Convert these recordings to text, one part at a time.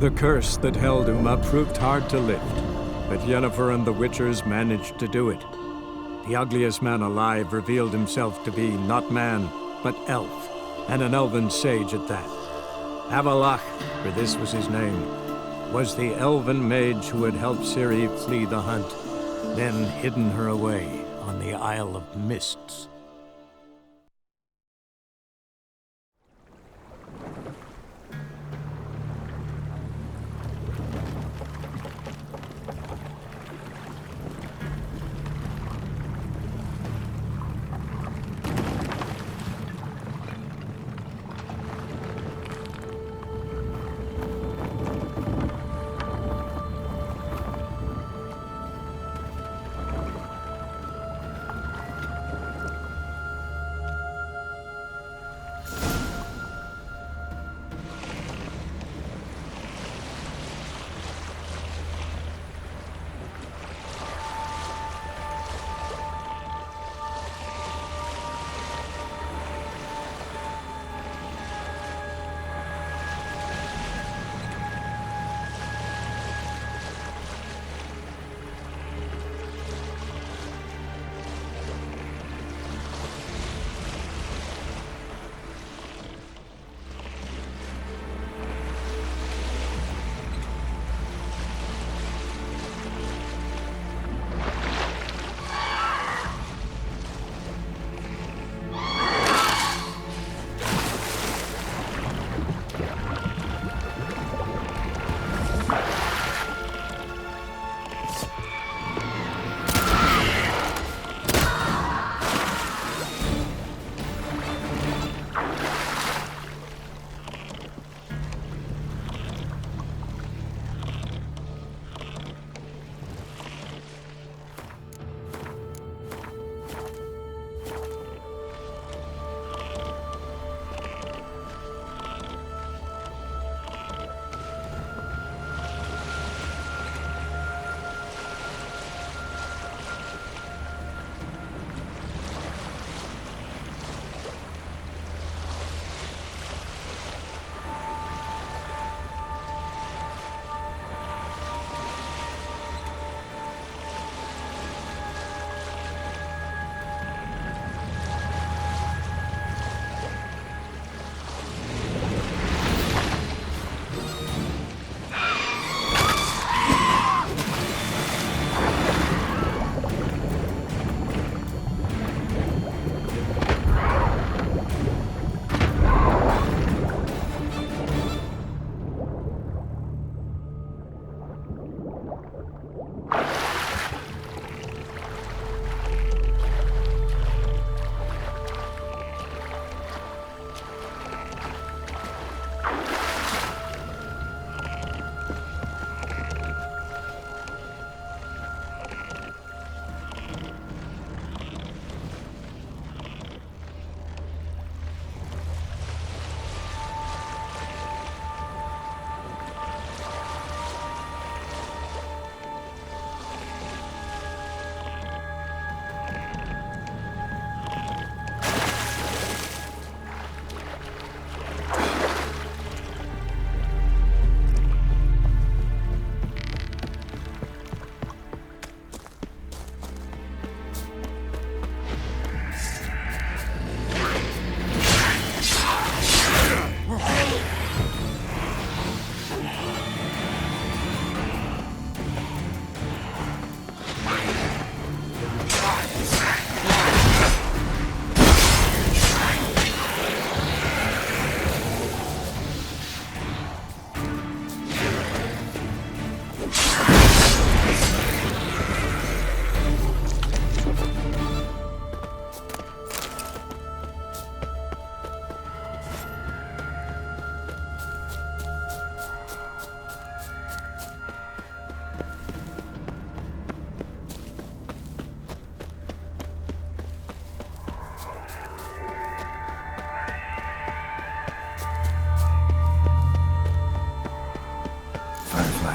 The curse that held Uma proved hard to lift, but Yennefer and the Witchers managed to do it. The ugliest man alive revealed himself to be not man, but elf, and an elven sage at that. Avalach, for this was his name, was the elven mage who had helped Ciri flee the hunt, then hidden her away on the Isle of Mists.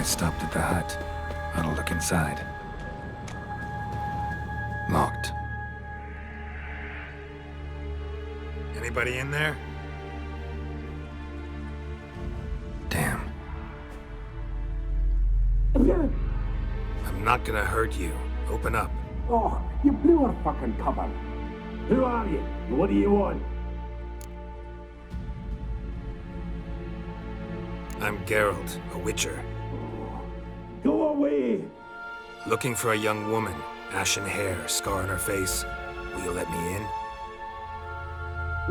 I stopped at the hut. I'll look inside. Locked. Anybody in there? Damn. not gonna hurt you. Open up. Oh, you blew our fucking cover. Who are you? What do you want? I'm Geralt, a witcher. Go away! Looking for a young woman. Ashen hair, scar on her face. Will you let me in?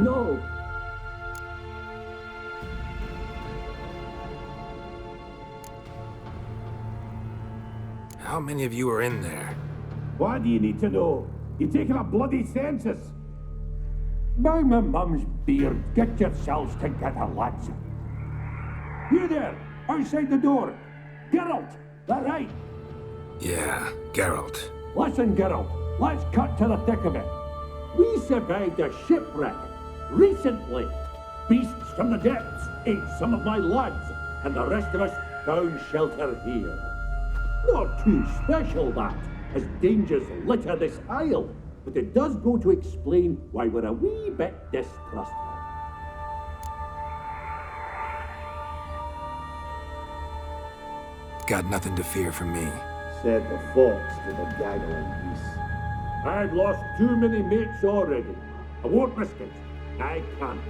No! How many of you are in there? Why do you need to know? You taking a bloody census? By my mum's beard, get yourselves together, lads. You there, outside the door. Geralt, that right? Yeah, Geralt. Listen, Geralt, let's cut to the thick of it. We survived a shipwreck recently. Beasts from the depths ate some of my lads, and the rest of us found shelter here. Not too special, that, as dangers litter this isle, but it does go to explain why we're a wee bit distrustful. Got nothing to fear from me. Said the fox to the gaggling geese. I've lost too many mates already. I won't risk it. I can't.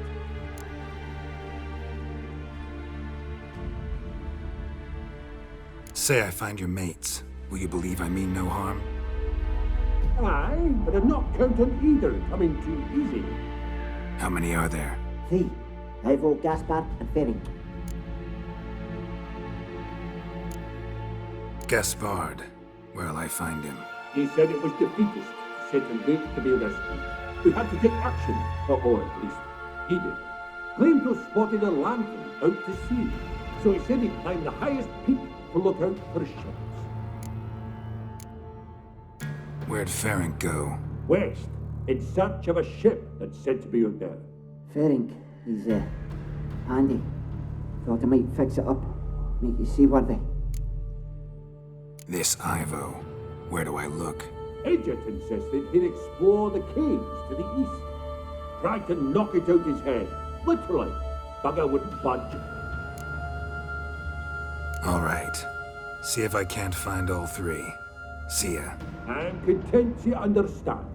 Say I find your mates. Will you believe I mean no harm? Aye, but I'm not counting either coming too easy. How many are there? 3. Ivo, Gaspar, and Ferin. Gaspard. Where'll I find him? He said it was defeatist, sent him late to be rescued. We had to take action, or at least he did. Claimed to have spotted a lantern out to sea, so he said he'd climb the highest peak to look out for ships. Where'd Ferenc go? West, in search of a ship that's said to be out there. Ferin, he's handy. Thought I might fix it up, make you seaworthy. This Ivo. Where do I look? Edget insisted he'd explore the caves to the east. Tried to knock it out his head. Literally. Bugger wouldn't budge. All right. See if I can't find all 3. See ya. I'm content you understand.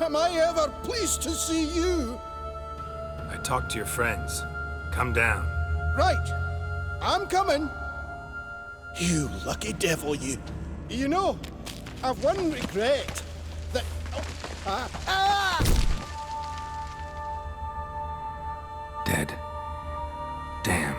am I ever pleased to see you. I talked to your friends. Come down. Right. I'm coming. You lucky devil, you. You know, I've one regret. That... Dead. Damn.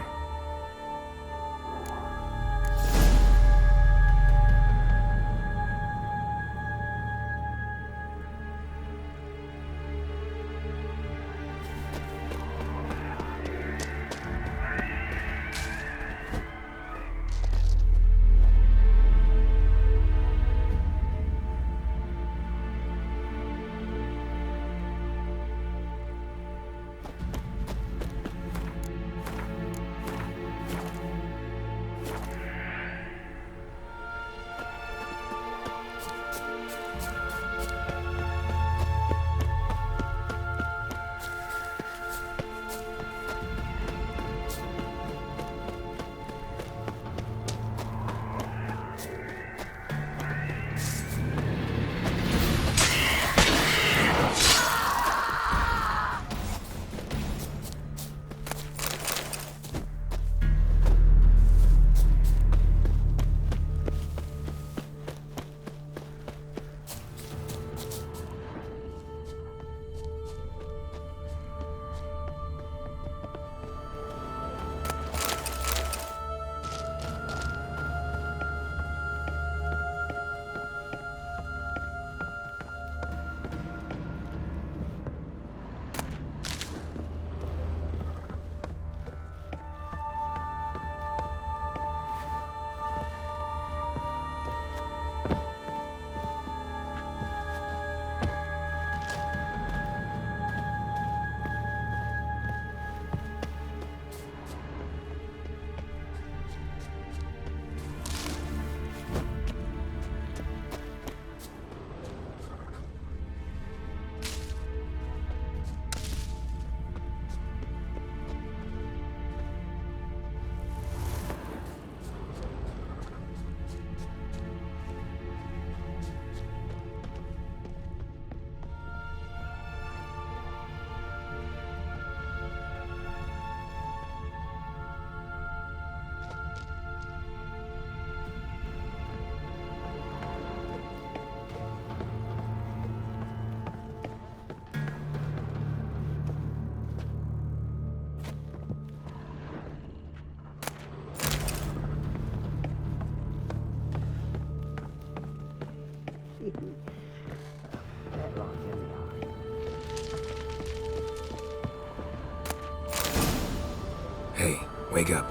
Hey, wake up.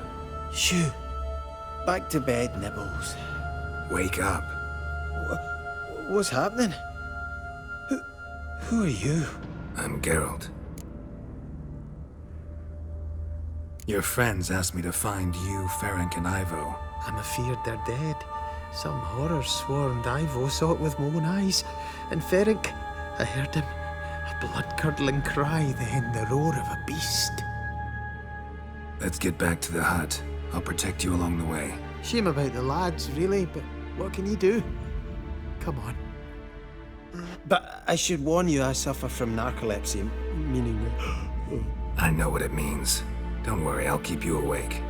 Shoo. Back to bed, Nibbles. Wake up. What's happening? Who are you? I'm Geralt. Your friends asked me to find you, Ferenc, and Ivo. I'm afeard they're dead. Some horror swarmed Ivo, saw it with my own eyes. And Ferenc, I heard him. A blood-curdling cry, then the roar of a beast. Let's get back to the hut. I'll protect you along the way. Shame about the lads, really, but what can you do? Come on. But I should warn you, I suffer from narcolepsy, meaning... I know what it means. Don't worry, I'll keep you awake.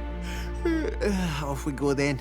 Off we go then.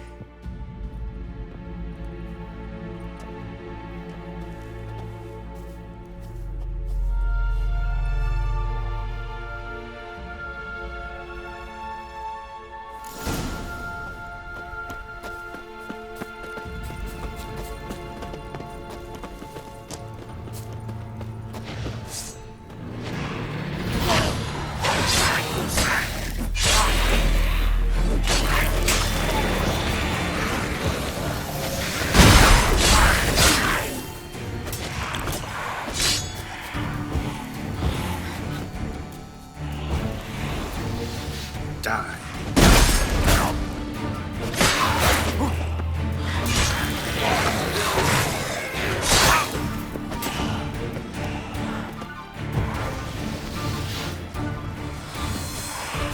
Die.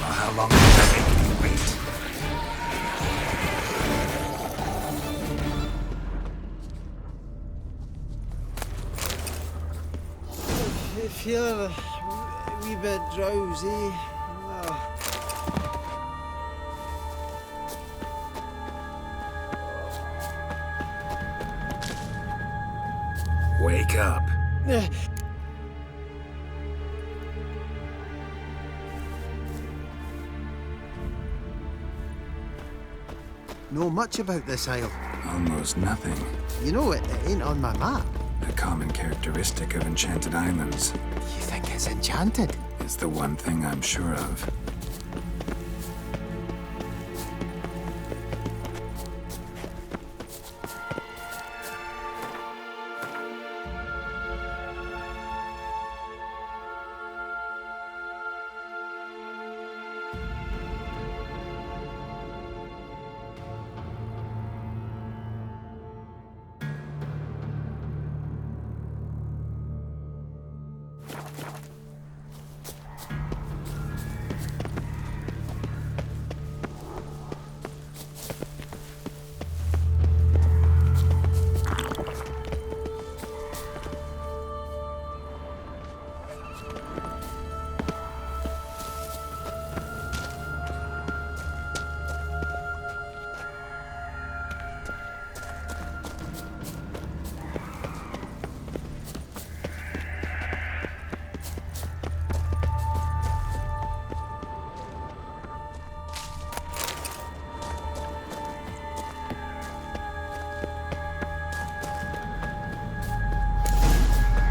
How long is that making you wait? feeling a wee bit drowsy. Oh. Wake up. Know much about this isle? Almost nothing. You know, it ain't on my map. A common characteristic of enchanted islands. You think it's enchanted? It's the one thing I'm sure of.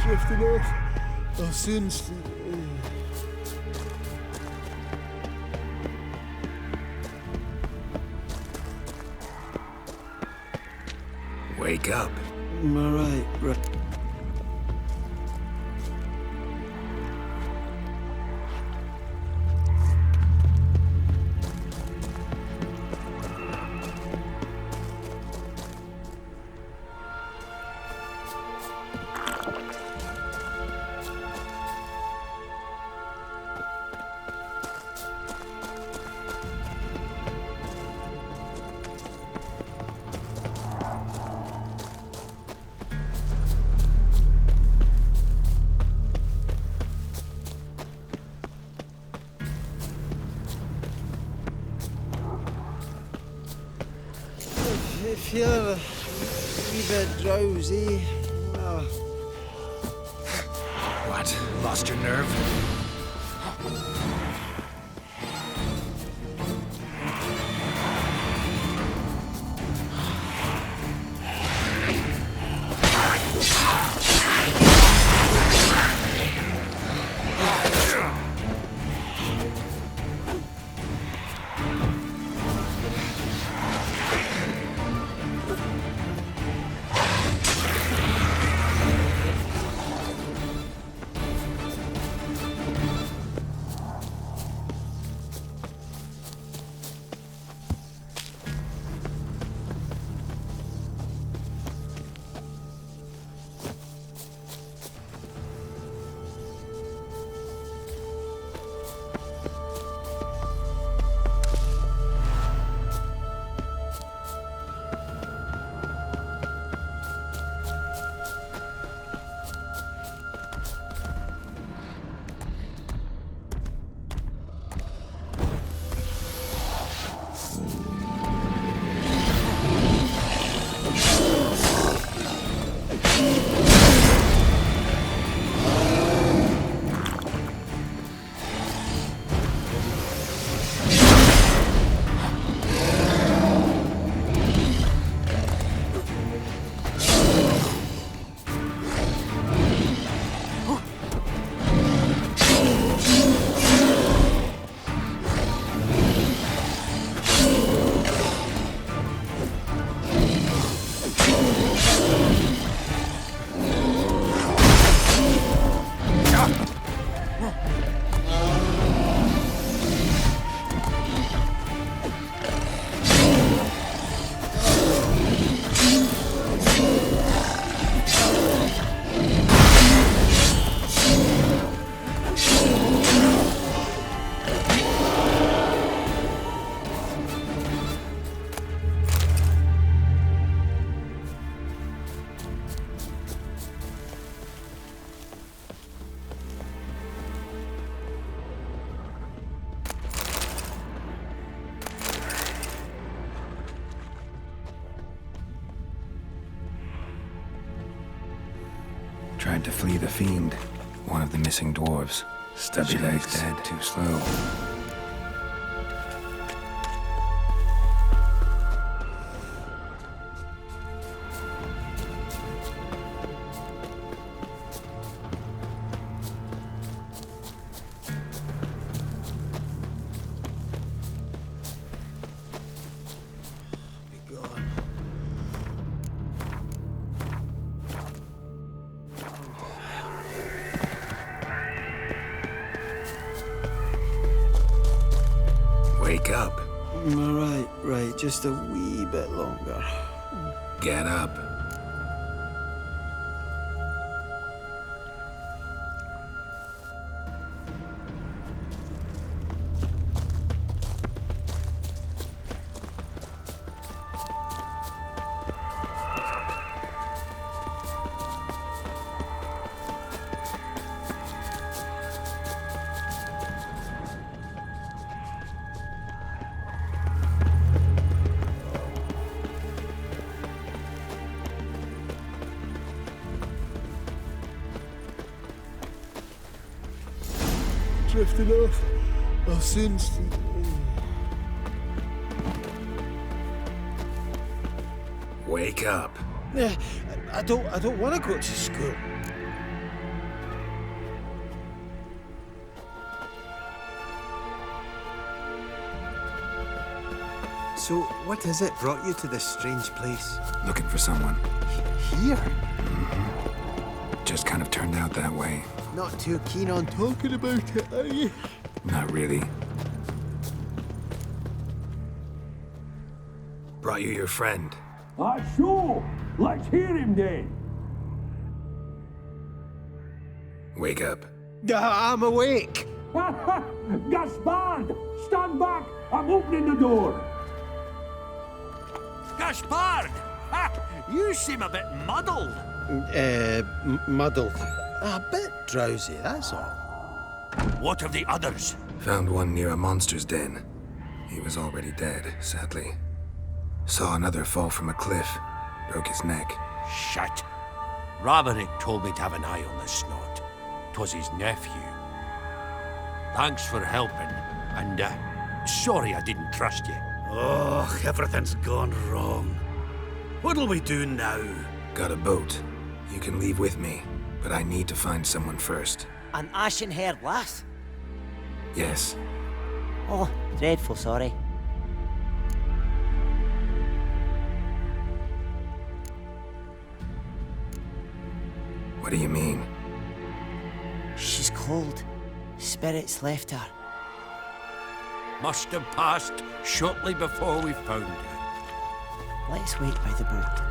Drifting off. I'll soon. Wake up. Alright, right. I feel a wee bit drowsy. Oh. What? Lost your nerve? to flee the fiend. One of the missing dwarves. Stubby legs dead, too slow. Wake up. Right, just a wee bit longer. Get up. Drifting off. I'll soon see. Wake up. I don't want to go to school. So, what is it brought you to this strange place? Looking for someone. Here? Just kind of turned out that way. Not too keen on talking about it, are you? Not really. Brought you your friend. Sure. Let's hear him then. Wake up. I'm awake. Gaspard! Stand back! I'm opening the door. Gaspard! Ha! You seem a bit muddled. Muddled. A bit drowsy, that's all. What of the others? Found one near a monster's den. He was already dead, sadly. Saw another fall from a cliff. Broke his neck. Shit. Raverick told me to have an eye on the snot. 'Twas his nephew. Thanks for helping, and sorry I didn't trust you. Oh, everything's gone wrong. What'll we do now? Got a boat. You can leave with me, but I need to find someone first. An ashen-haired lass? Yes. Oh, dreadful sorry. What do you mean? She's cold. Spirits left her. Must have passed shortly before we found her. Let's wait by the boat.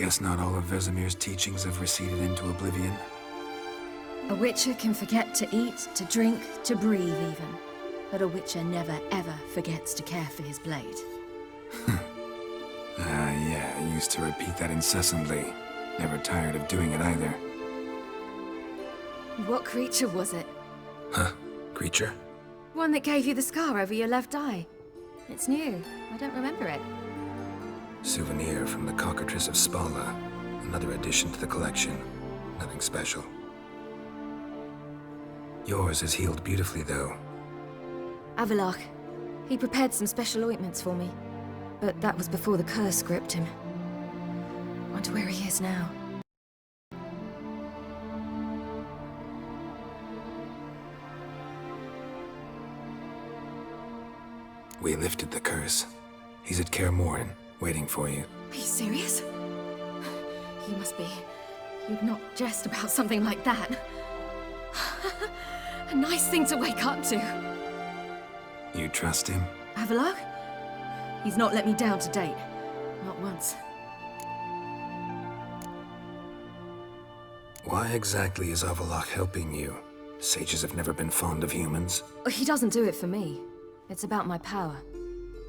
Guess not all of Vesemir's teachings have receded into oblivion. A witcher can forget to eat, to drink, to breathe even. But a witcher never ever forgets to care for his blade. Yeah, I used to repeat that incessantly. Never tired of doing it either. What creature was it? Huh? Creature? One that gave you the scar over your left eye. It's new. I don't remember it. Souvenir from the Cockatrice of Spala. Another addition to the collection. Nothing special. Yours is healed beautifully, though. Avalach. He prepared some special ointments for me. But that was before the curse gripped him. Wonder where he is now. We lifted the curse. He's at Kaer Morhen, waiting for you. Are you serious? You must be. You'd not jest about something like that. A nice thing to wake up to. You trust him? Avalach? He's not let me down to date. Not once. Why exactly is Avalach helping you? Sages have never been fond of humans. He doesn't do it for me. It's about my power.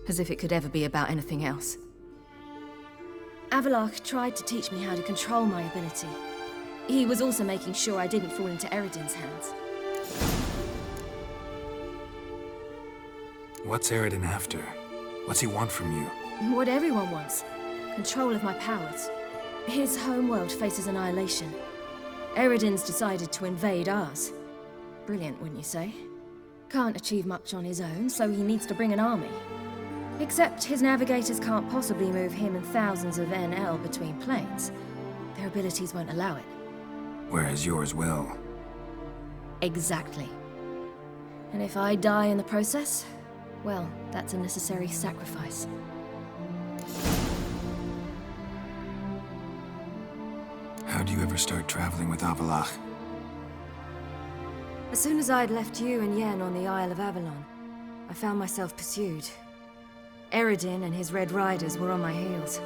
As if it could ever be about anything else. Avalach tried to teach me how to control my ability. He was also making sure I didn't fall into Eredin's hands. What's Eredin after? What's he want from you? What everyone wants. Control of my powers. His homeworld faces annihilation. Eredin's decided to invade ours. Brilliant, wouldn't you say? Can't achieve much on his own, so he needs to bring an army. Except his navigators can't possibly move him and thousands of NL between planes. Their abilities won't allow it. Whereas yours will. Exactly. And if I die in the process, well, that's a necessary sacrifice. How'd you ever start traveling with Avalach? As soon as I'd left you and Yen on the Isle of Avalon, I found myself pursued. Eredin and his Red Riders were on my heels.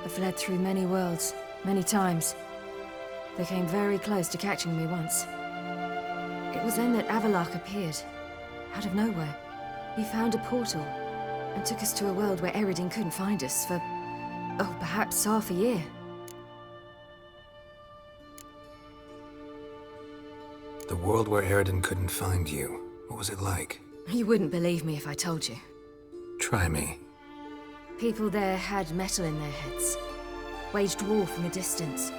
I fled through many worlds, many times. They came very close to catching me once. It was then that Avalach appeared, out of nowhere. He found a portal, and took us to a world where Eredin couldn't find us for, oh, perhaps half a year. The world where Eredin couldn't find you. What was it like? You wouldn't believe me if I told you. Try me. People there had metal in their heads, waged war from a distance,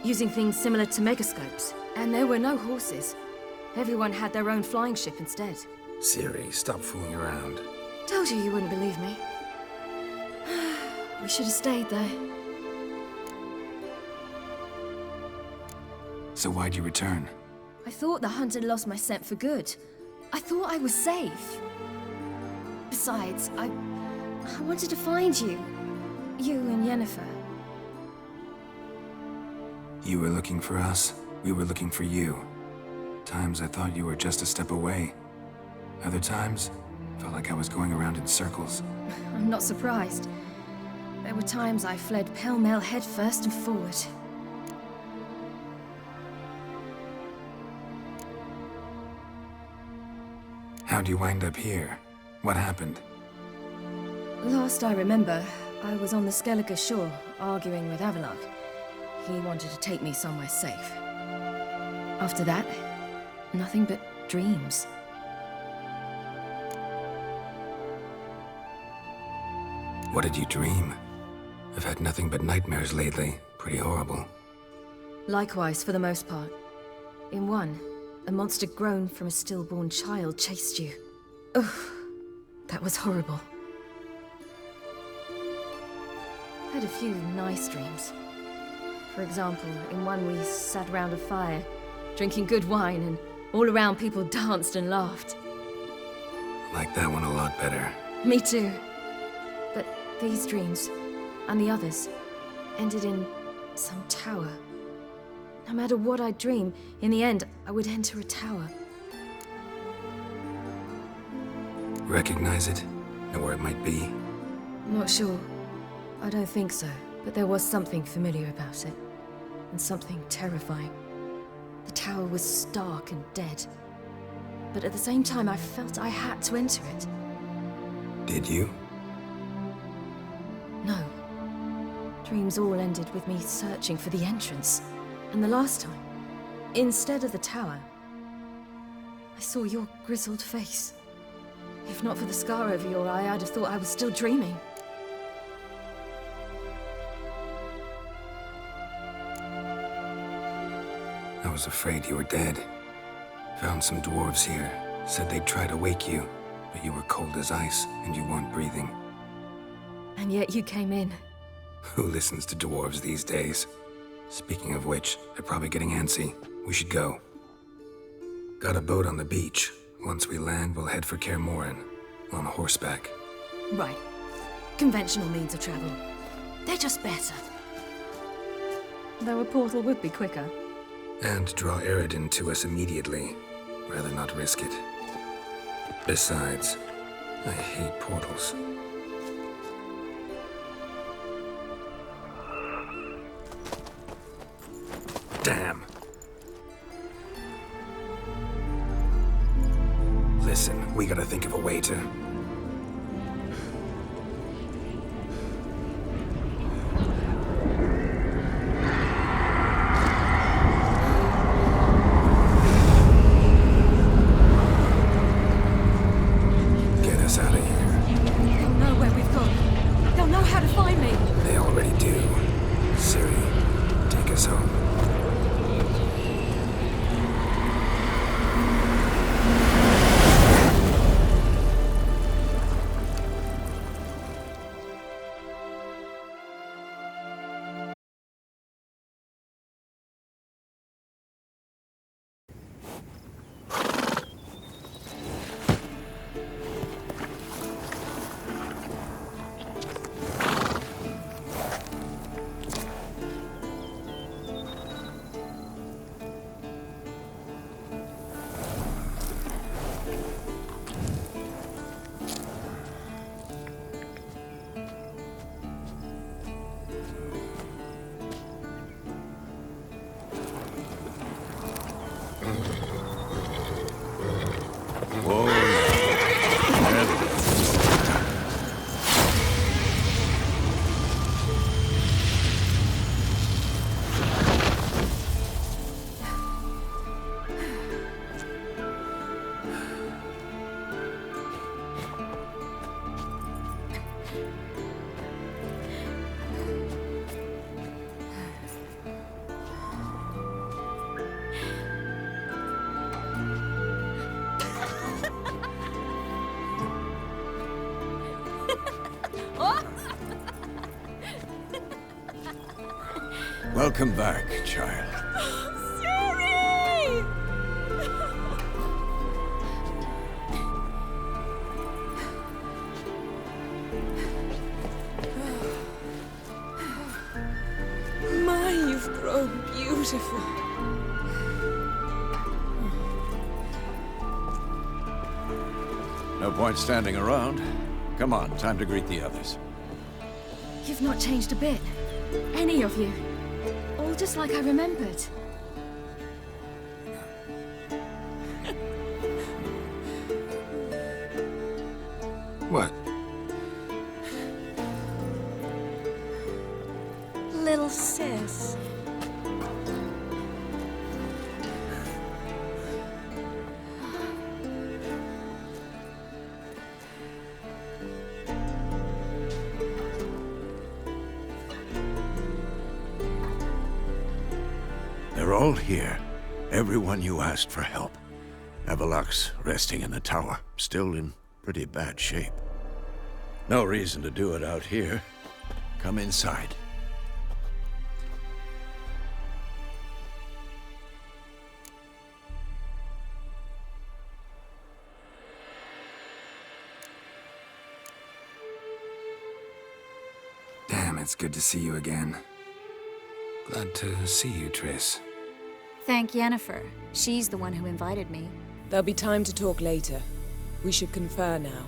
using things similar to megascopes. And there were no horses. Everyone had their own flying ship instead. Ciri, stop fooling around. Told you wouldn't believe me. We should have stayed there. So why'd you return? I thought the hunt had lost my scent for good. I thought I was safe. Besides, I wanted to find you. You and Yennefer. You were looking for us. We were looking for you. Times I thought you were just a step away. Other times, felt like I was going around in circles. I'm not surprised. There were times I fled pell-mell head first and forward. How'd you wind up here? What happened? Last I remember, I was on the Skellige shore, arguing with Avalach. He wanted to take me somewhere safe. After that, nothing but dreams. What did you dream? I've had nothing but nightmares lately. Pretty horrible. Likewise, for the most part. In one, a monster grown from a stillborn child chased you. Ugh, that was horrible. I had a few nice dreams. For example, in one we sat round a fire, drinking good wine, and all around people danced and laughed. Like that one a lot better. Me too. But these dreams, and the others, ended in some tower. No matter what I dream, in the end, I would enter a tower. Recognize it? Know where it might be? Not sure. I don't think so, But there was something familiar about it, and something terrifying. The tower was stark and dead, but at the same time I felt I had to enter it. Did you? No. Dreams all ended with me searching for the entrance. And the last time, instead of the tower, I saw your grizzled face. If not for the scar over your eye, I'd have thought I was still dreaming. I was afraid you were dead. Found some dwarves here. Said they'd try to wake you, but you were cold as ice and you weren't breathing. And yet you came in. Who listens to dwarves these days? Speaking of which, they're probably getting antsy. We should go. Got a boat on the beach. Once we land, we'll head for Kaer on horseback. Right. Conventional means of travel. They're just better. Though a portal would be quicker. And draw Eredin to us immediately. Rather not risk it. Besides, I hate portals. Damn. Listen, we gotta think of a way to... get us out of here. They'll know where we've gone. They'll know how to find me. They already do. Ciri, take us home. Welcome back, child. Ciri! My, you've grown beautiful. No point standing around. Come on, time to greet the others. You've not changed a bit. Any of you. All just like I remembered. What? Little sis. They're all here. Everyone you asked for help. Avalok's resting in the tower, still in pretty bad shape. No reason to do it out here. Come inside. Damn, it's good to see you again. Glad to see you, Triss. Thank Yennefer. She's the one who invited me. There'll be time to talk later. We should confer now.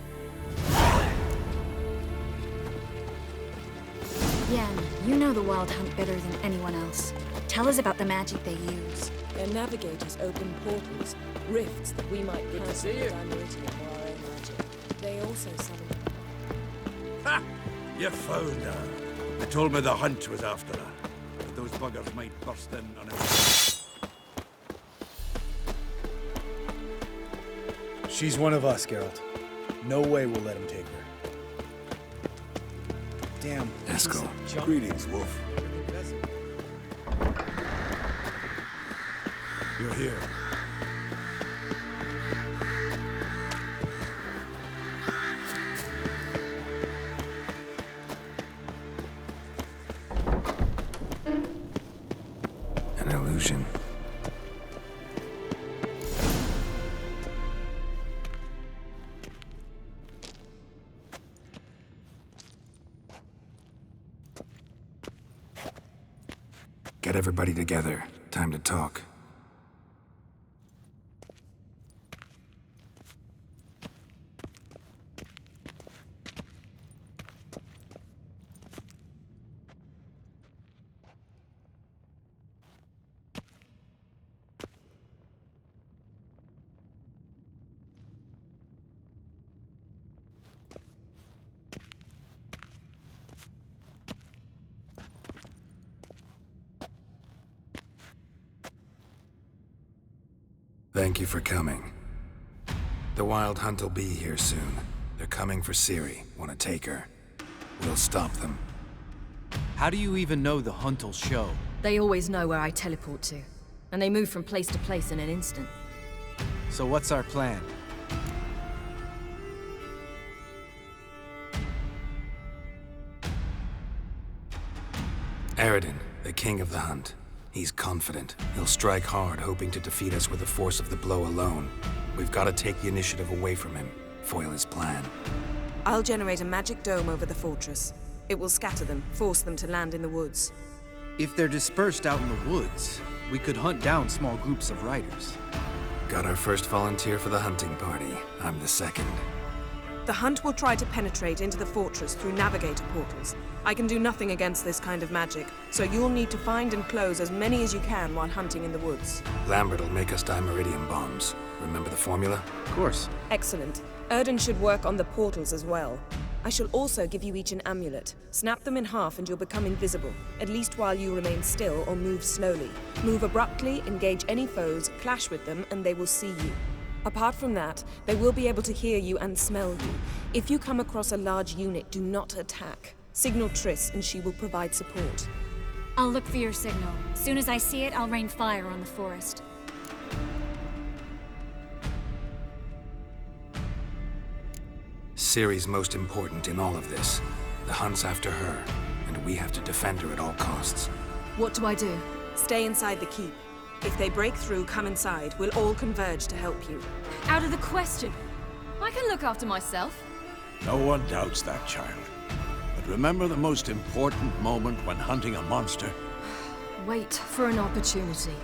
Yen, you know the Wild Hunt better than anyone else. Tell us about the magic they use. Their navigators open portals, rifts that we might pass in the Dimeridian for our own magic. They also summon... Ha! You found her. They told me the Hunt was after her. But those buggers might burst in on her. She's one of us, Geralt. No way we'll let him take her. Damn. Eskel. Greetings, Wolf. You're here. An illusion. Get everybody together. Time to talk. Thank you for coming. The Wild Hunt will be here soon. They're coming for Ciri. Want to take her? We'll stop them. How do you even know the Hunt will show? They always know where I teleport to. And they move from place to place in an instant. So what's our plan? Eredin, the king of the Hunt. He's confident. He'll strike hard, hoping to defeat us with the force of the blow alone. We've got to take the initiative away from him, foil his plan. I'll generate a magic dome over the fortress. It will scatter them, force them to land in the woods. If they're dispersed out in the woods, we could hunt down small groups of riders. Got our first volunteer for the hunting party. I'm the second. The Hunt will try to penetrate into the fortress through navigator portals. I can do nothing against this kind of magic, so you'll need to find and close as many as you can while hunting in the woods. Lambert will make us Dimeridium bombs. Remember the formula? Of course. Excellent. Erden should work on the portals as well. I shall also give you each an amulet. Snap them in half and you'll become invisible, at least while you remain still or move slowly. Move abruptly, engage any foes, clash with them, and they will see you. Apart from that, they will be able to hear you and smell you. If you come across a large unit, do not attack. Signal Triss and she will provide support. I'll look for your signal. Soon as I see it, I'll rain fire on the forest. Ciri's most important in all of this. The Hunt's after her, and we have to defend her at all costs. What do I do? Stay inside the keep. If they break through, come inside. We'll all converge to help you. Out of the question. I can look after myself. No one doubts that, child. But remember the most important moment when hunting a monster? Wait for an opportunity.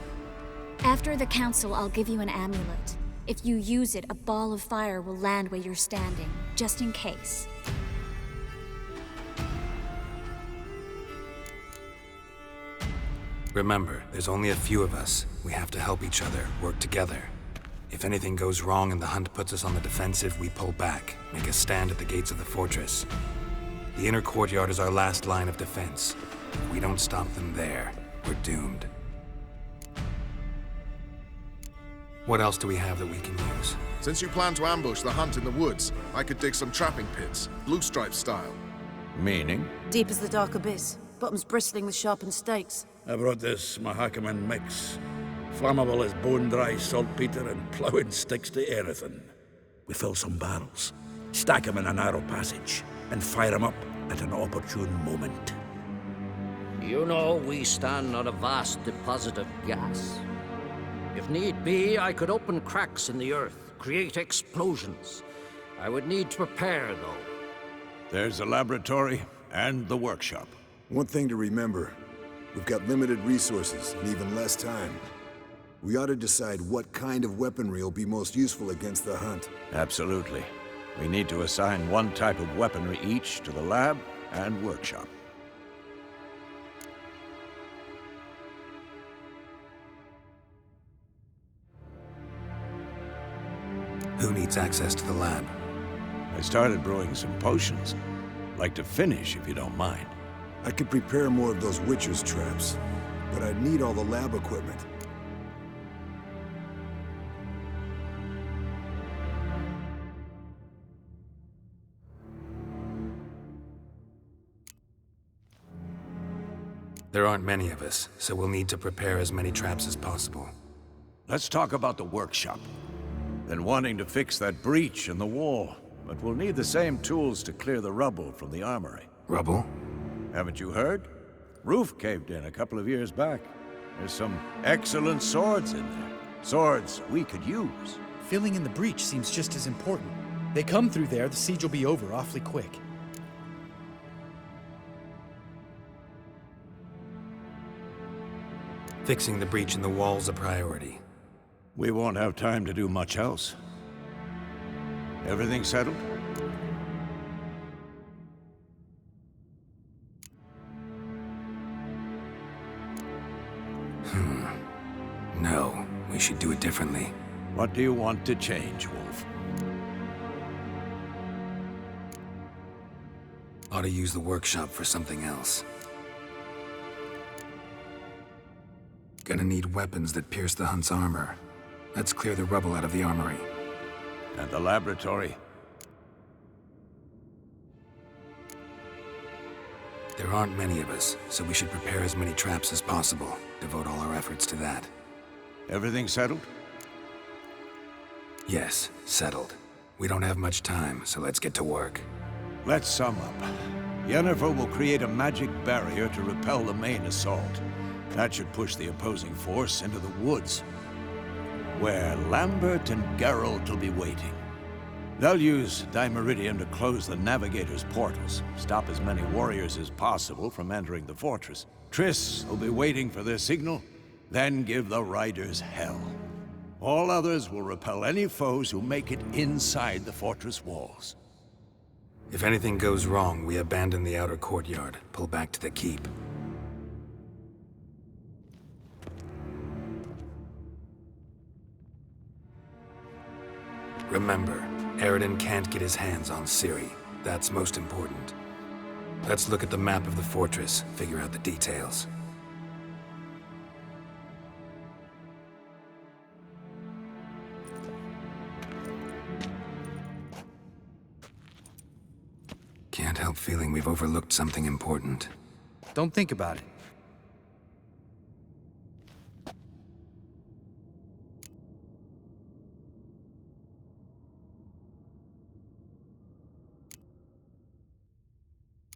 After the council, I'll give you an amulet. If you use it, a ball of fire will land where you're standing, just in case. Remember, there's only a few of us. We have to help each other, work together. If anything goes wrong and the Hunt puts us on the defensive, we pull back, make a stand at the gates of the fortress. The inner courtyard is our last line of defense. If we don't stop them there, we're doomed. What else do we have that we can use? Since you plan to ambush the Hunt in the woods, I could dig some trapping pits, blue stripe style. Meaning? Deep as the dark abyss, bottoms bristling with sharpened stakes. I brought this Mahakaman mix. Flammable as bone-dry saltpeter and ploughing sticks to anything. We fill some barrels, stack them in a narrow passage, and fire them up at an opportune moment. You know, we stand on a vast deposit of gas. If need be, I could open cracks in the earth, create explosions. I would need to prepare, though. There's the laboratory and the workshop. One thing to remember, we've got limited resources and even less time. We ought to decide what kind of weaponry will be most useful against the Hunt. Absolutely. We need to assign one type of weaponry each to the lab and workshop. Who needs access to the lab? I started brewing some potions. Like to finish, if you don't mind. I could prepare more of those Witcher's traps, but I'd need all the lab equipment. There aren't many of us, so we'll need to prepare as many traps as possible. Let's talk about the workshop. Been wanting to fix that breach in the wall, but we'll need the same tools to clear the rubble from the armory. Rubble? Haven't you heard? Roof caved in a couple of years back. There's some excellent swords in there. Swords we could use. Filling in the breach seems just as important. They come through there, the siege will be over awfully quick. Fixing the breach in the wall's a priority. We won't have time to do much else. Everything settled? No, we should do it differently. What do you want to change, Wolf? Ought to use the workshop for something else. Gonna need weapons that pierce the Hunt's armor. Let's clear the rubble out of the armory. And the laboratory? There aren't many of us, so we should prepare as many traps as possible. Devote all our efforts to that. Everything settled? Yes, settled. We don't have much time, so let's get to work. Let's sum up. Yennefer will create a magic barrier to repel the main assault. That should push the opposing force into the woods, where Lambert and Geralt will be waiting. They'll use Dimeridium to close the Navigator's portals, stop as many warriors as possible from entering the fortress. Triss will be waiting for their signal, then give the riders hell. All others will repel any foes who make it inside the fortress walls. If anything goes wrong, we abandon the outer courtyard, pull back to the keep. Remember, Eredin can't get his hands on Ciri. That's most important. Let's look at the map of the fortress, figure out the details. Can't help feeling we've overlooked something important. Don't think about it.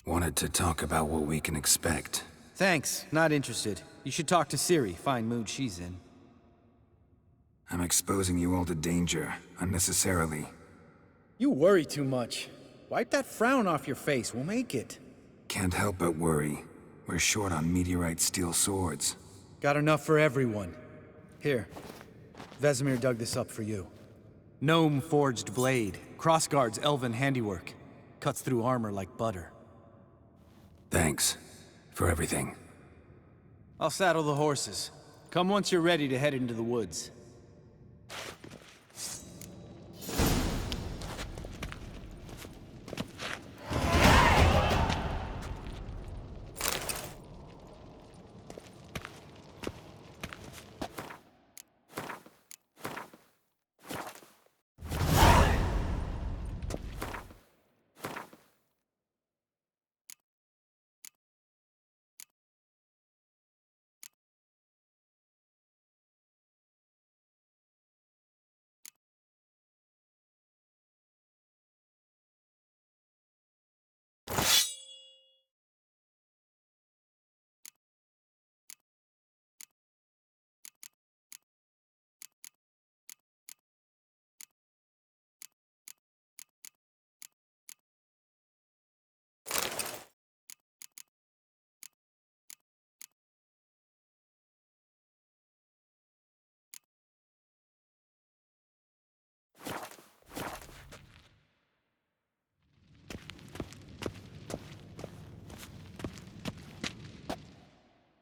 Wanted to talk about what we can expect. Thanks, not interested. You should talk to Ciri, fine mood she's in. I'm exposing you all to danger, unnecessarily. You worry too much. Wipe that frown off your face, we'll make it. Can't help but worry. We're short on meteorite steel swords. Got enough for everyone. Here, Vesemir dug this up for you. Gnome-forged blade, crossguard's elven handiwork. Cuts through armor like butter. Thanks for everything. I'll saddle the horses. Come once you're ready to head into the woods.